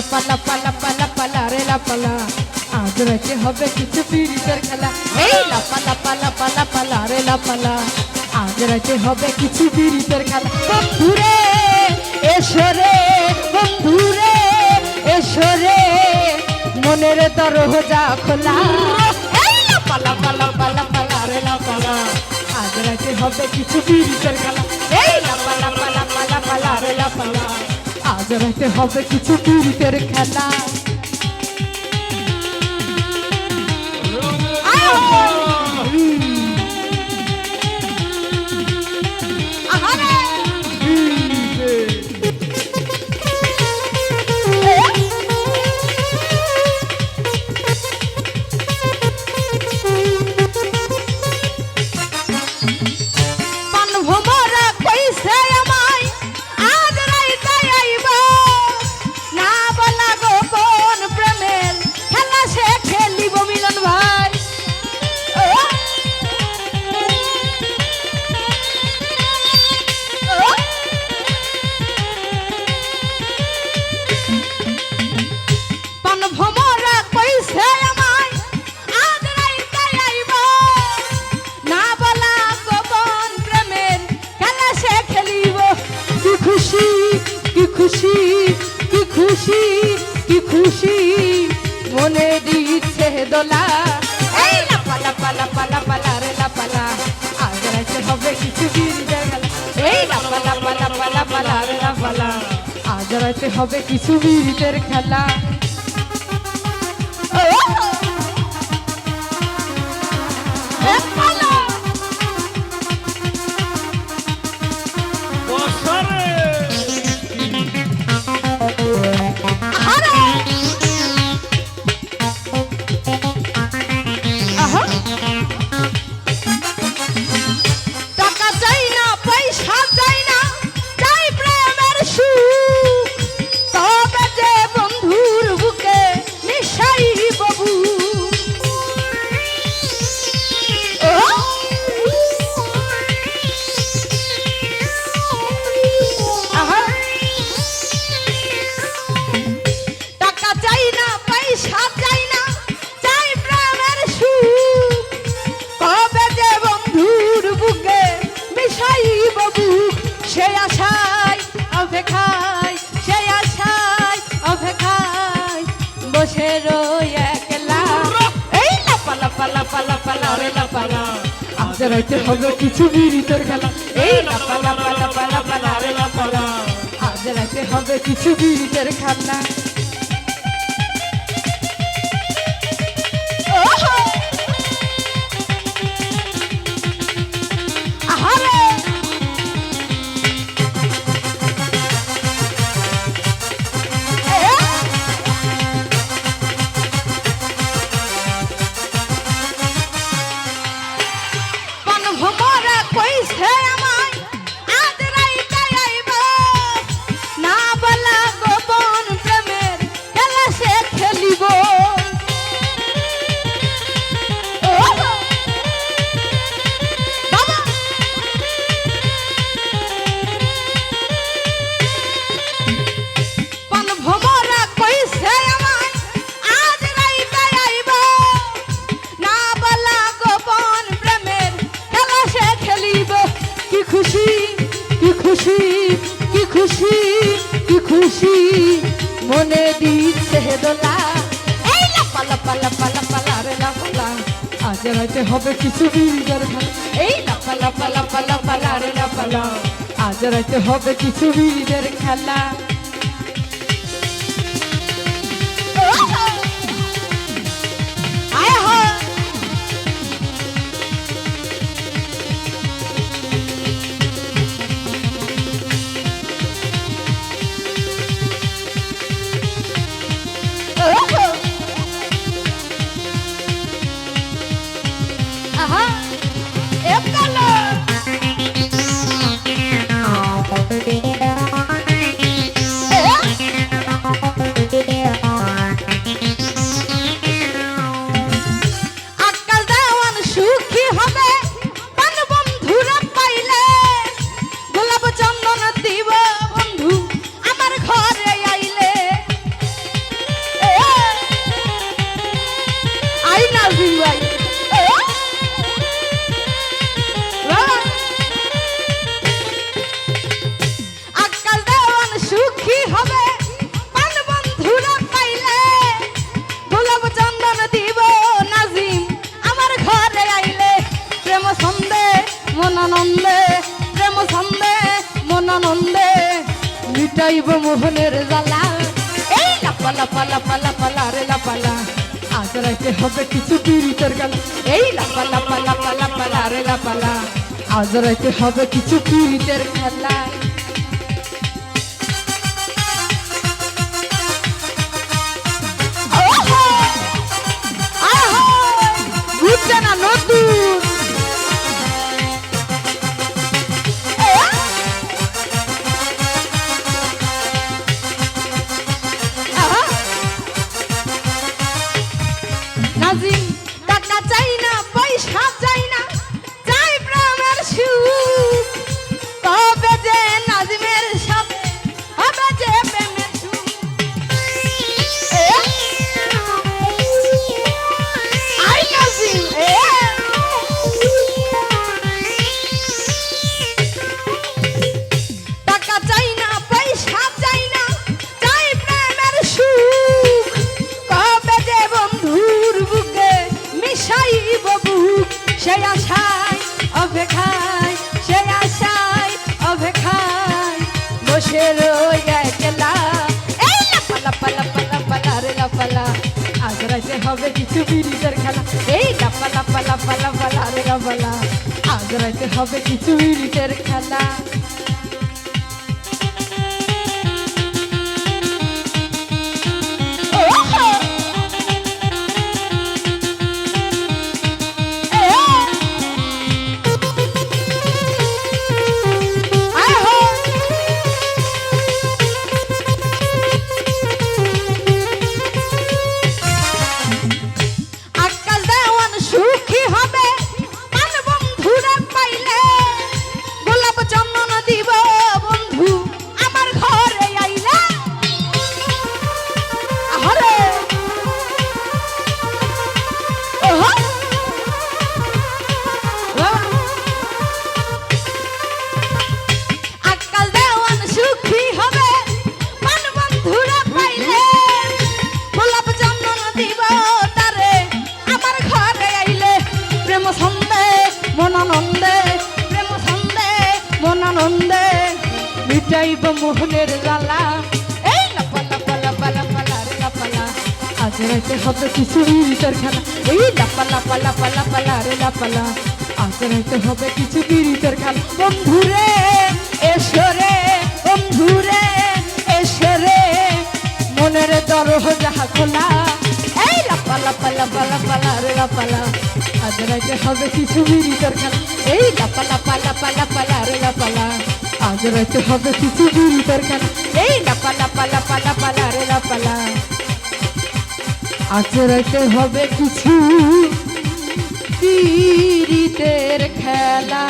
লাপালা পালা পালা পালা রে লাপালা আজ রাতে হবে কিছু পিরিতের খেলা এই লাপালা পালা পালা পালা রে লাপালা আজ রাতে হবে কিছু পিরিতের খেলা বন্ধুরে এসো রে বন্ধুরে এসো রে মনের দরজা খোলা এই লাপালা পালা পালা পালা রে লাপালা আজ রাতে হবে কিছু পিরিতের খেলা এই লাপালা পালা পালা পালা রে লাপালা আজ রাতে হবে কিছু পিরিতের খেলা খুশি মনে দিচ্ছে দোলা এই লাপালা পালা পালা পালা রে লাপালা আজ রাতে হবে কিছু বিরিতের খেলা এই লাপালা পালা পালা পালা রে লাপালা আজ রাতে হবে কিছু বিরিতের খেলা বসে রই একলা এই লাপালা পালা পালা পালা রে লাপালা আজ রাতে হবে কিছু বিরিতের খেলা এই লাপালা পালা পালা পালা রে লাপালা আজ রাতে হবে কিছু বিরিতের খেলা খুশি মনে দিচ্ছে দোলা এই লাপালা পালা পালা পালা রে লাপালা আজ রাতে হবে কিছু বিরিতের খেলা এই লাপালা পালা পালা পালা রে লাপালা আজ রাতে হবে কিছু বিরিতের খেলা নাজিম ভাই আকাল দেওয়ান সুখী হবে পান বন্ধুরা পাইলে গোলাপ চন্দন দিব নাজিম আমার ঘরে আইলে প্রেম ছন্দে মনানন্দে প্রেম ছন্দে মনানন্দে মিটাইব মোহনের জ্বালা এই লাপা লাপা লাপা লাপা লারে লাপালা আজ রাইতে হবে কিছু পীড়িতের খেলা এই লাপা লাপা লাপা লাপা লারে লাপালা আজ রাইতে হবে কিছু পীড়িতের খেলা বুঝছে না নতুন নাজিম টাকা চাই না পয়সা চাই না চাই প্রেমের সুখ তবে যে নাজিমের সাথে হবে যে প্রেমের সুখ আই নাজিম টাকা চাই না পয়সা চাই না চাই প্রেমের সুখ কবে যে বন্ধুর বুকে মিশাইব বুক সেই আশায় অপেক্ষায় সেই আশায় অপেক্ষায় বসে রই একলা এই লাপা লাপা লাপা লাপা লারে লাপালা আজ রাতে হবে কিছু পীড়িতের খেলা এই লাপা লাপা লাপা লাপা লারে লাপালা আজ রাতে হবে কিছু পীড়িতের খেলা মনানন্দে মিটাইব মোহনের জ্বালা এই লাপা লাপা লাপা লাপা লারে লাপালা আজ রাতে হবে কিছু পীড়িতের খেলা এই লাপা লাপা লাপা লাপা লারে লাপালা আজ রাতে হবে কিছু পীড়িতের খেলা বন্ধুরে এসরে বন্ধুরে এসরে মনের দরজা খোলা এই লাপা লাপা লাপা লাপা লারে লাপালা আজ রাতে হবে কিছু পীড়িতের খেলা এই লাপা লাপা লাপা লাপা লারে লাপালা আজ রাতে হবে কিছু পীড়িতের খেলা এই লাপা লাপা লাপা লাপা লারে লাপালা আজ রাতে হবে কিছু পীড়িতের খেলা।